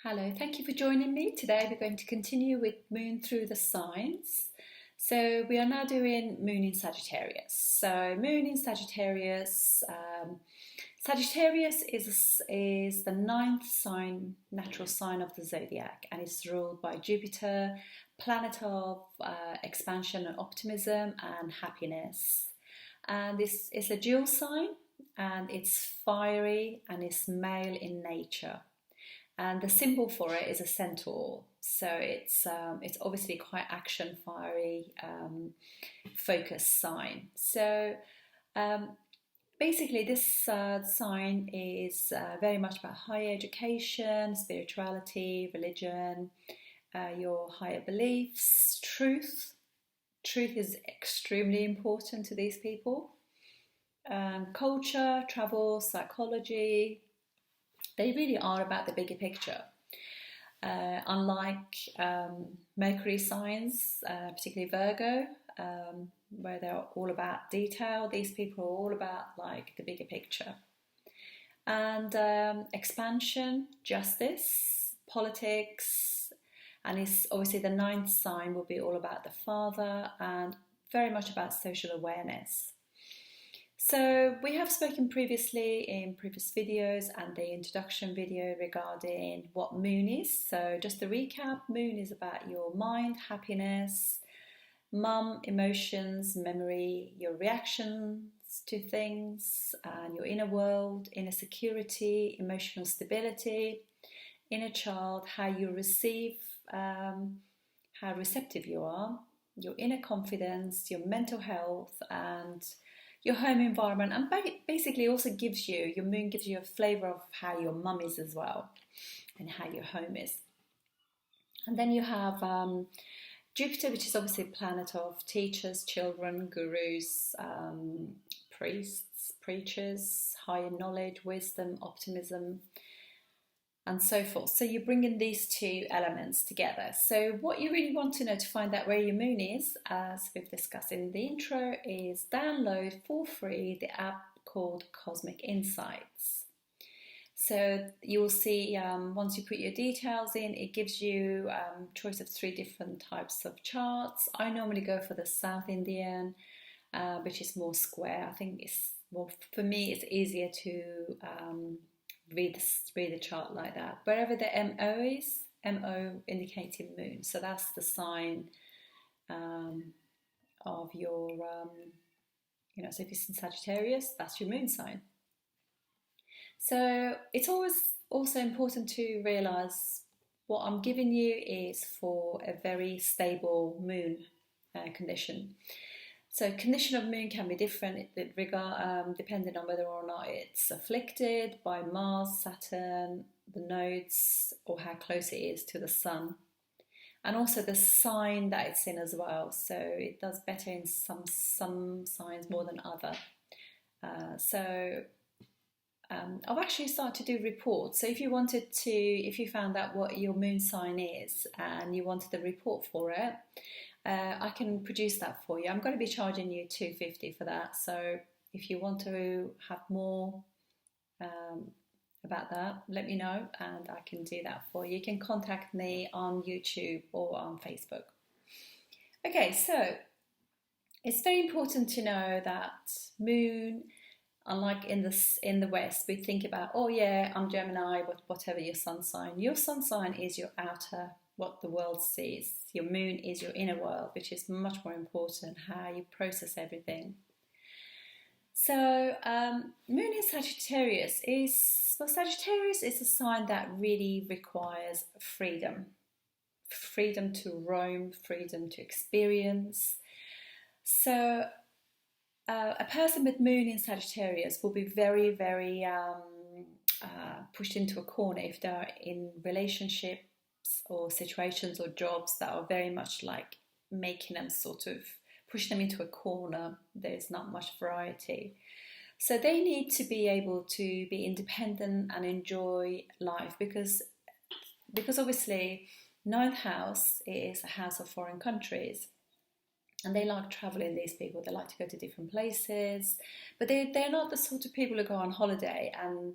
Hello, thank you for joining me. Today we're going to continue with Moon through the signs. So we are now doing Moon in Sagittarius. So Moon in Sagittarius, Sagittarius is the ninth sign, natural sign of the zodiac, and it's ruled by Jupiter, planet of expansion and optimism and happiness. And this is a dual sign, and it's fiery and it's male in nature. And the symbol for it is a centaur. So it's obviously quite action fiery, focused sign. So basically, this sign is very much about higher education, spirituality, religion, your higher beliefs, truth. Truth is extremely important to these people. Culture, travel, psychology. They really are about the bigger picture. Unlike Mercury signs, particularly Virgo, where they're all about detail, these people are all about like the bigger picture. And expansion, justice, politics, and it's obviously the ninth sign will be all about the father and very much about social awareness. So we have spoken previously in previous videos and the introduction video regarding what Moon is. So just to recap, Moon is about your mind, happiness, mum, emotions, memory, your reactions to things, and your inner world, inner security, emotional stability, inner child, how you receive, how receptive you are, your inner confidence, your mental health, and your home environment, and basically also gives you, your moon gives you a flavour of how your mum is as well and how your home is. And then you have Jupiter, which is obviously a planet of teachers, children, gurus, priests, preachers, higher knowledge, wisdom, optimism, and so forth. So you bring in these two elements together. So what you really want to know to find out where your moon is, as we've discussed in the intro, is download for free the app called Cosmic Insights. So you will see once you put your details in, it gives you choice of 3 different types of charts. I normally go for the South Indian, which is more square. I think it's more, for me, it's easier to read the chart like that. Wherever the MO is, MO indicating moon. So that's the sign of your, so if it's in Sagittarius, that's your moon sign. So it's always also important to realise what I'm giving you is for a very stable moon condition. So condition of moon can be different depending on whether or not it's afflicted by Mars, Saturn, the nodes, or how close it is to the sun. And also the sign that it's in as well. So it does better in some signs more than other. I've actually started to do reports. So if you found out what your moon sign is and you wanted a report for it, I can produce that for you. I'm going to be charging you $250 for that. So if you want to have more about that, let me know and I can do that for you. You can contact me on YouTube or on Facebook. Okay, so it's very important to know that moon, unlike in the West, we think about, oh yeah, I'm Gemini, whatever your sun sign. Your sun sign is your outer, what the world sees. Your moon is your inner world, which is much more important, how you process everything. So moon in Sagittarius is a sign that really requires freedom. Freedom to roam, freedom to experience. So a person with moon in Sagittarius will be very, very pushed into a corner if they're in relationships or situations or jobs that are very much like making them sort of push them into a corner. There's not much variety. So they need to be able to be independent and enjoy life because obviously ninth house is a house of foreign countries. And they like traveling, these people. They like to go to different places. But they're not the sort of people who go on holiday and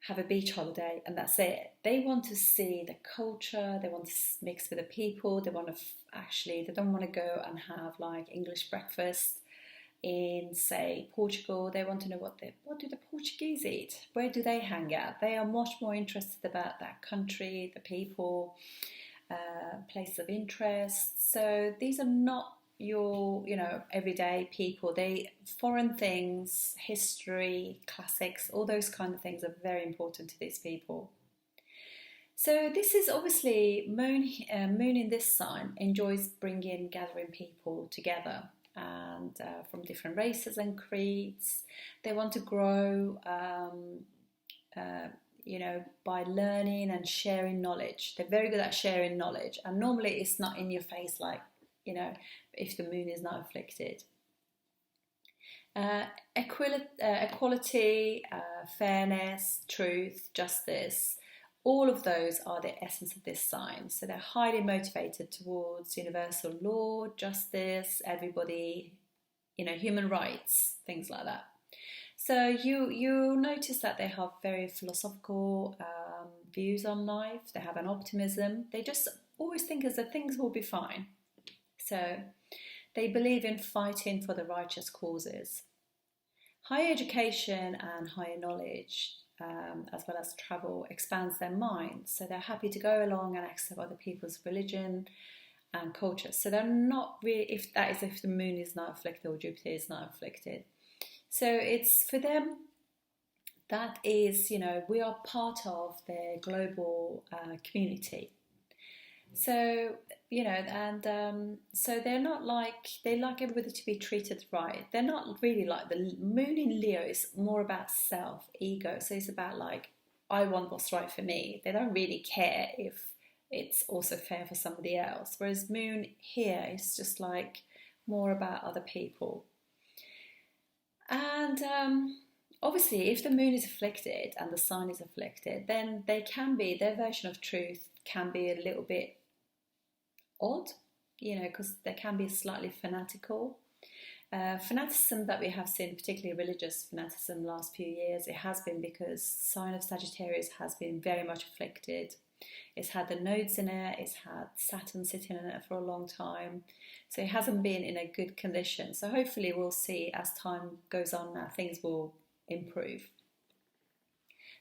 have a beach holiday and that's it. They want to see the culture, they want to mix with the people, they want to they don't want to go and have like English breakfast in, say, Portugal. They want to know what do the Portuguese eat, where do they hang out. They are much more interested about that country, the people, place of interest. So these are not your, everyday people. They foreign things, history, classics, all those kind of things are very important to these people. So this is obviously moon in this sign enjoys gathering people together, and from different races and creeds. They want to grow, by learning and sharing knowledge. They're very good at sharing knowledge, and normally it's not in your face, like, if the moon is not afflicted. Equality, fairness, truth, justice, all of those are the essence of this sign. So they're highly motivated towards universal law, justice, everybody, human rights, things like that. So you notice that they have very philosophical views on life. They have an optimism. They just always think as that things will be fine. So they believe in fighting for the righteous causes. Higher education and higher knowledge, as well as travel, expands their minds. So they're happy to go along and accept other people's religion and culture. So they're not really, if the moon is not afflicted or Jupiter is not afflicted. So it's for them, that is, we are part of their global community. So, so they're not they like everybody to be treated right. They're not really like, the moon in Leo is more about self, ego. So it's about like, I want what's right for me. They don't really care if it's also fair for somebody else. Whereas moon here is just like more about other people. And obviously, if the moon is afflicted and the sun is afflicted, then their version of truth can be a little bit odd, because they can be slightly fanatical. Fanaticism that we have seen, particularly religious fanaticism, last few years, it has been because sign of Sagittarius has been very much afflicted. It's had the nodes in it, it's had Saturn sitting in it for a long time, so it hasn't been in a good condition. So hopefully we'll see as time goes on that things will improve.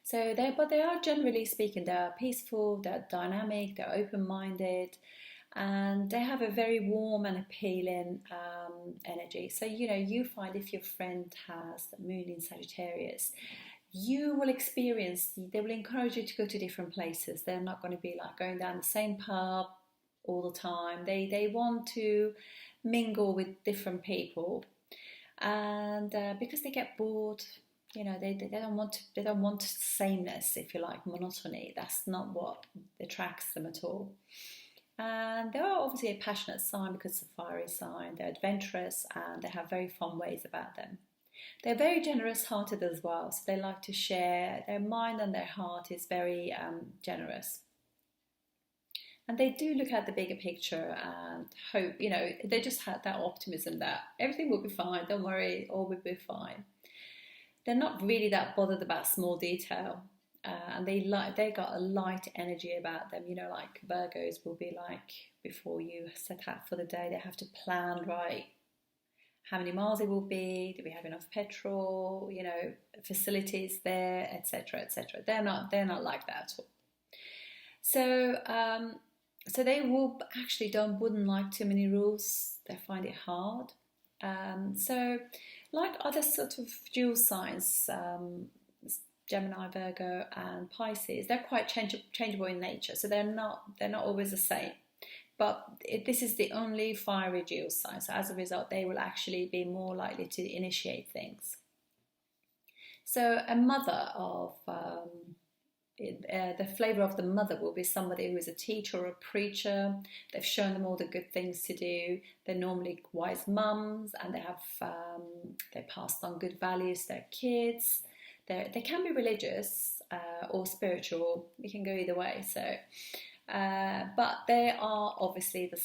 So they are, generally speaking, they are peaceful, they're dynamic, they're open-minded, and they have a very warm and appealing energy. So you find if your friend has the moon in Sagittarius, you will experience, they will encourage you to go to different places. They're not going to be like going down the same pub all the time. They want to mingle with different people, and because they get bored, they don't want sameness, if you like, monotony. That's not what attracts them at all. And they are obviously a passionate sign because it's a fiery sign. They're adventurous and they have very fun ways about them. They're very generous-hearted as well, so they like to share. Their mind and their heart is very generous. And they do look at the bigger picture and hope, they just have that optimism that everything will be fine, don't worry, all will be fine. They're not really that bothered about small detail. And they got a light energy about them, like Virgos will be like, before you set out for the day, they have to plan, right, how many miles it will be, do we have enough petrol, facilities there, etc., etc. They're not like that at all. So they wouldn't like too many rules. They find it hard. So like other sort of dual signs, Gemini, Virgo, and Pisces, they're quite changeable in nature. So they're not always the same. But this is the only fiery dual sign. So as a result, they will actually be more likely to initiate things. So a mother of the flavour of the mother will be somebody who is a teacher or a preacher. They've shown them all the good things to do. They're normally wise mums, and they passed on good values to their kids. They can be religious or spiritual. It can go either way. So, but they are obviously the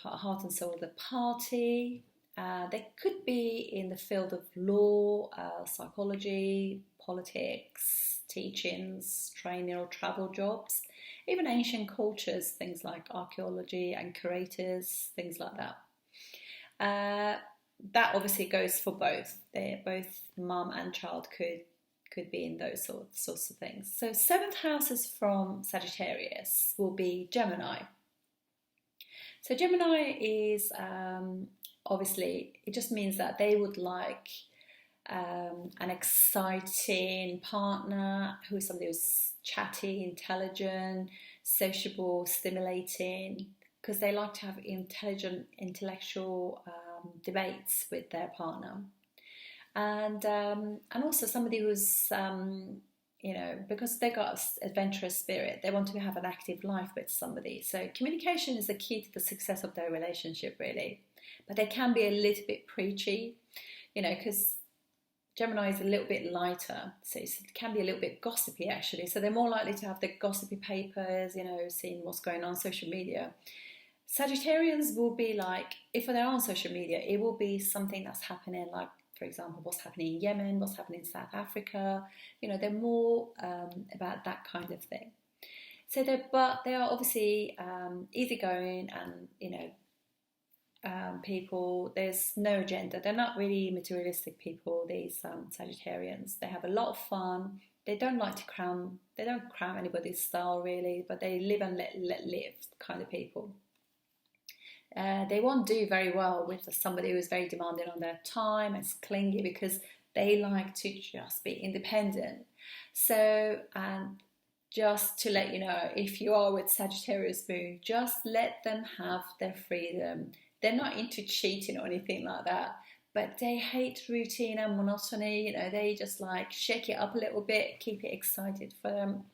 heart and soul of the party. They could be in the field of law, psychology, politics, teachings, training or travel jobs, even ancient cultures, things like archaeology and curators, things like that. That obviously goes for both. Both mum and child could be in those sorts of things. So 7th houses from Sagittarius will be Gemini. So Gemini is obviously, it just means that they would like an exciting partner who is somebody who's chatty, intelligent, sociable, stimulating, because they like to have intelligent, intellectual debates with their partner, and also somebody who's because they got an adventurous spirit, they want to have an active life with somebody. So communication is the key to the success of their relationship, really. But they can be a little bit preachy, because Gemini is a little bit lighter, so it can be a little bit gossipy actually. So they're more likely to have the gossipy papers, seeing what's going on social media. Sagittarians will be like, if they're on social media, it will be something that's happening, like, for example, what's happening in Yemen, what's happening in South Africa. They're more about that kind of thing. So they are obviously easygoing and, people. There's no agenda. They're not really materialistic people, these Sagittarians. They have a lot of fun. They don't like to cram. They don't cram anybody's style, really, but they live and let live kind of people. They won't do very well with somebody who is very demanding on their time and clingy, because they like to just be independent. So, and just to let you know, if you are with Sagittarius moon, just let them have their freedom. They're not into cheating or anything like that, but they hate routine and monotony. They just like shake it up a little bit, keep it excited for them.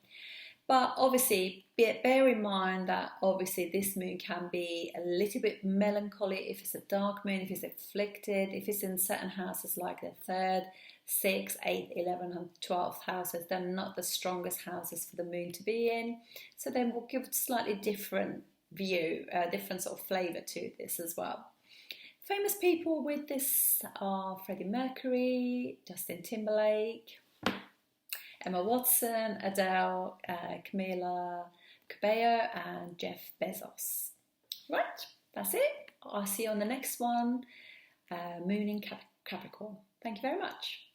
But obviously, bear in mind that obviously this moon can be a little bit melancholy if it's a dark moon, if it's afflicted, if it's in certain houses like the 3rd, 6th, 8th, 11th and 12th houses. They're not the strongest houses for the moon to be in. So then we'll give slightly different view, different sort of flavour to this as well. Famous people with this are Freddie Mercury, Justin Timberlake, Emma Watson, Adele, Camila Cabello and Jeff Bezos. Right, that's it. I'll see you on the next one. Moon in Capricorn. Thank you very much.